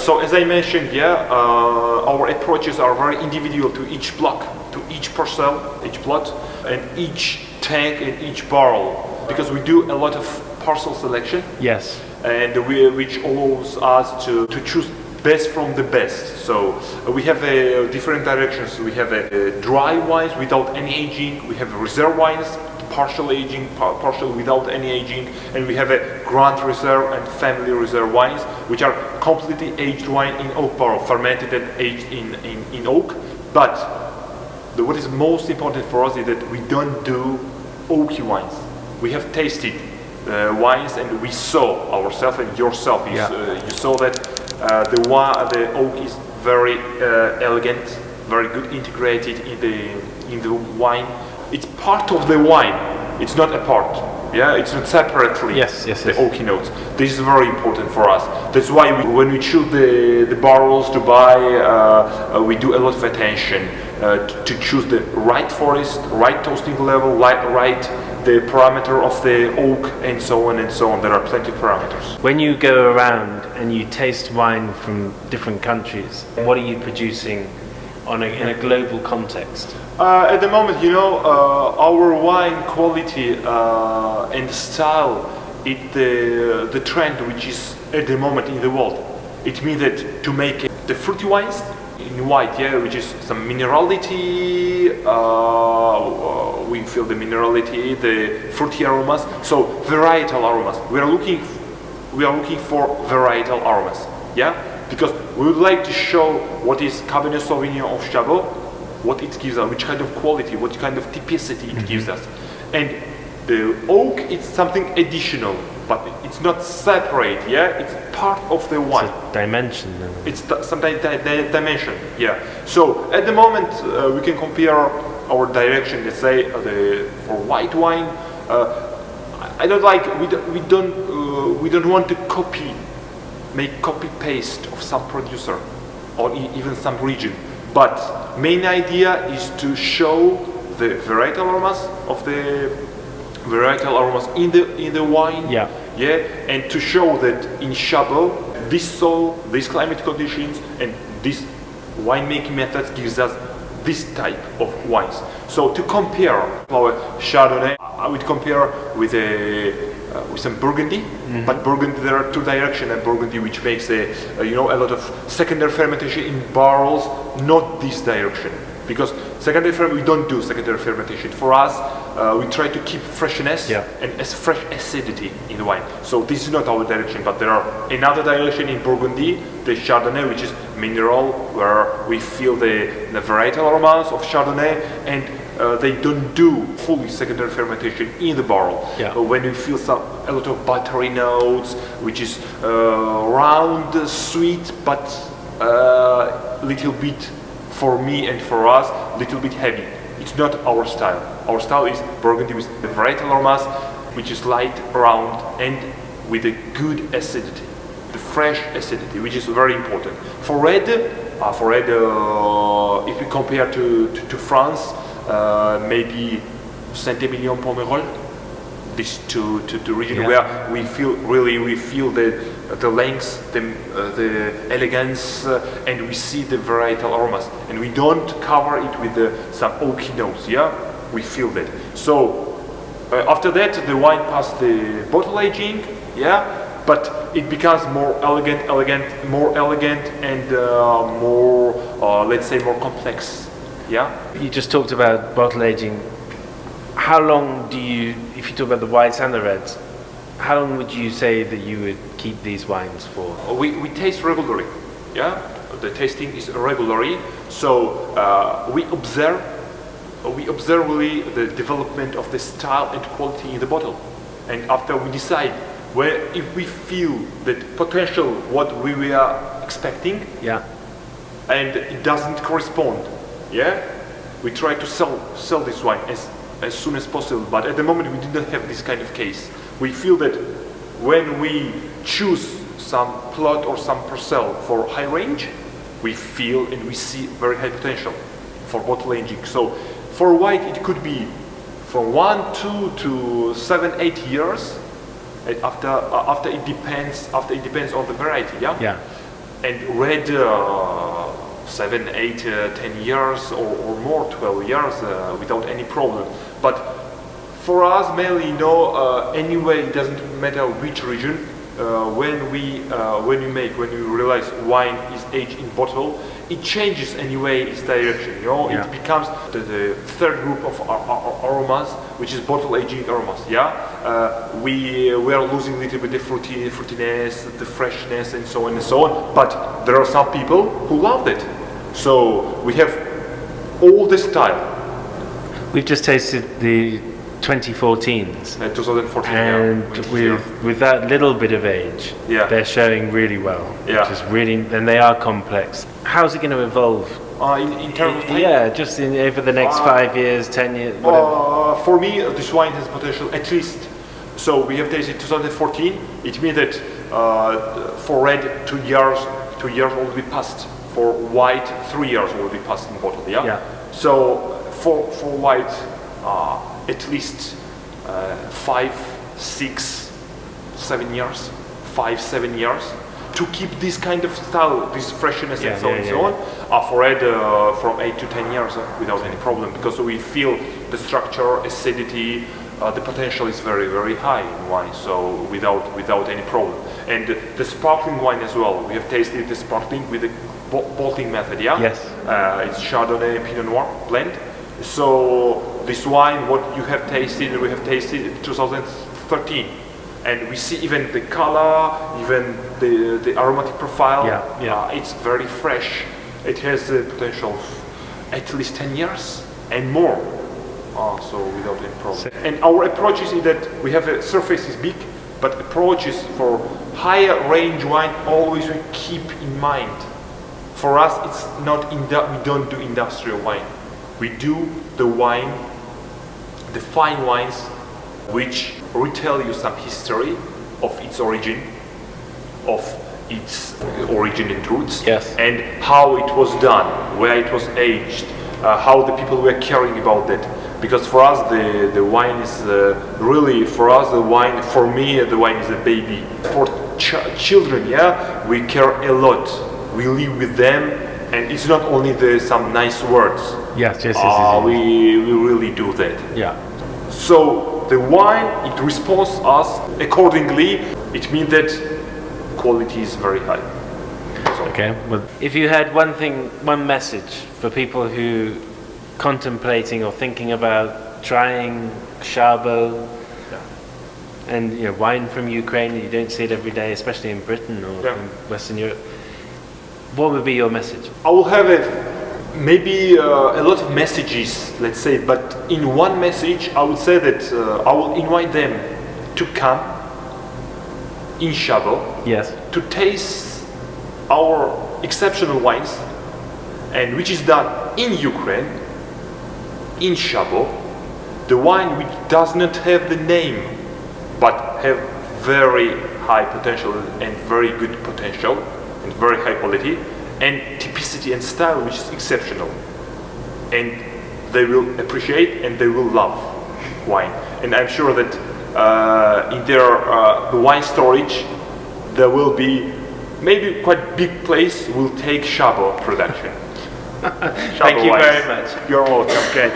So as I mentioned, our approaches are very individual to each block, to each parcel, each plot, and each tank and each barrel, because we do a lot of parcel selection. Yes. And which allows us to choose best from the best. So we have different directions. We have dry wines without any aging. We have reserve wines, partial aging, partial without any aging, and we have a Grand Reserve and Family Reserve wines, which are completely aged wine in oak barrel, fermented and aged in oak. But what is most important for us is that we don't do oaky wines. We have tasted wines, and we saw ourselves and yourself. You saw that the oak is very elegant, very good integrated in the wine. It's part of the wine. It's not a part. It's not separately. Yes. The oaky notes. This is very important for us. That's why when we choose the barrels to buy, we do a lot of attention to choose the right forest, right toasting level, right the parameter of the oak, and so on and so on. There are plenty of parameters. When you go around and you taste wine from different countries, what are you producing in a global context? At the moment, our wine quality and style is the trend which is at the moment in the world. It means that to make the fruity wines in white, which is some minerality, we feel the minerality, the fruity aromas, so varietal aromas. We are looking for varietal aromas, because we would like to show what is Cabernet Sauvignon of Shabo, what it gives us, which kind of quality, what kind of typicity it gives us. And the oak is something additional, but it's not separate, it's part of the wine. It's a dimension. It's sometimes dimension, So at the moment we can compare our direction, let's say for white wine. We don't want to make copy paste of some producer or even some region. But main idea is to show the varietal aromas in the wine, and to show that in Shabo, this soil, these climate conditions, and this winemaking methods gives us this type of wines. So to compare our Chardonnay, I would compare with some Burgundy, but Burgundy, there are two directions in Burgundy, which makes a lot of secondary fermentation in barrels, not this direction. Because we don't do secondary fermentation. For us, we try to keep freshness and as fresh acidity in the wine. So this is not our direction, but there are another direction in Burgundy, the Chardonnay, which is mineral, where we feel the varietal aromas of Chardonnay, and they don't do fully secondary fermentation in the barrel. But when we feel a lot of buttery notes, which is round, sweet, but little bit, for me and for us, little bit heavy. It's not our style. Our style is Burgundy with the varietal aromas, which is light, round, and with a good acidity, the fresh acidity, which is very important. For red, if we compare to France, maybe Saint-Émilion Pomerol, this to region where we feel the length, the elegance, and we see the varietal aromas, and we don't cover it with some oaky notes. We feel that. So after that, the wine passed the bottle aging. But it becomes more elegant, and more, let's say, more complex. You just talked about bottle aging. How long do you, if you talk about the whites and the reds, how long would you say that you would keep these wines for? We taste regularly. The tasting is regularly. So we observe really the development of the style and quality in the bottle, and after we decide if we feel that potential what we were expecting, and it doesn't correspond, we try to sell this wine as soon as possible. But at the moment we didn't have this kind of case. We feel that when we choose some plot or some parcel for high range, we feel and we see very high potential for bottle aging. So for white it could be from 1, 2 to 7, 8 years. After it depends on the variety. and red 7, 8, 10 years or more, 12 years without any problem. But for us, mainly, anyway, it doesn't matter which region. When we realize wine is aged in bottle, it changes anyway its direction. It becomes the third group of aromas, which is bottle aging aromas. We are losing a little bit the fruitiness, the freshness, and so on and so on. But there are some people who love it. So we have all the style. We've just tasted the 2014s, 2014, and with that little bit of age, they're showing really well. Which is really, and they are complex. How's it going to evolve? In terms of time? Yeah, just over the next 5 years, 10 years, whatever. For me, this wine has potential at least. So we have tasted 2014. It means that for red, 2 years already passed. For white, 3 years already passed in bottle. So for white, at least 5, 6, 7 years, 5, 7 years to keep this kind of style, this freshness and so on. For red, from 8 to 10 years without any problem, because we feel the structure, acidity, the potential is very, very high in wine, so without any problem. And the sparkling wine as well, we have tasted the sparkling with the bolting method, Yes. It's Chardonnay Pinot Noir blend. So this wine, what you have tasted, we have tasted in 2013, and we see even the color, even the aromatic profile. It's very fresh. It has the potential of at least 10 years and more. So without any problem. And our approach is that we have a surface is big, but approaches for higher range wine always we keep in mind. For us, it's not we don't do industrial wine. We do the wine, the fine wines, which retell you some history of its origin, and roots, and how it was done, where it was aged, how the people were caring about that. Because for us, the wine is really, for us, for me, the wine is a baby. For children, we care a lot. We live with them, and it's not only some nice words. Yes. We really do that. So the wine, it responds us accordingly. It means that quality is very high. Okay. Well, if you had one message for people who contemplating or thinking about trying Shabo and wine from Ukraine, you don't see it every day, especially in Britain or in Western Europe, what would be your message? I will have maybe a lot of messages, let's say, but in one message I would say that I will invite them to come in Shabo to taste our exceptional wines, and which is done in Ukraine, in Shabo, the wine which does not have the name but have very high potential and very good potential and very high quality and typicity and style which is exceptional, and they will appreciate and they will love wine. And I'm sure that in their wine storage there will be maybe quite big place will take Shabo production. Thank you wines. very much. You're welcome. Okay.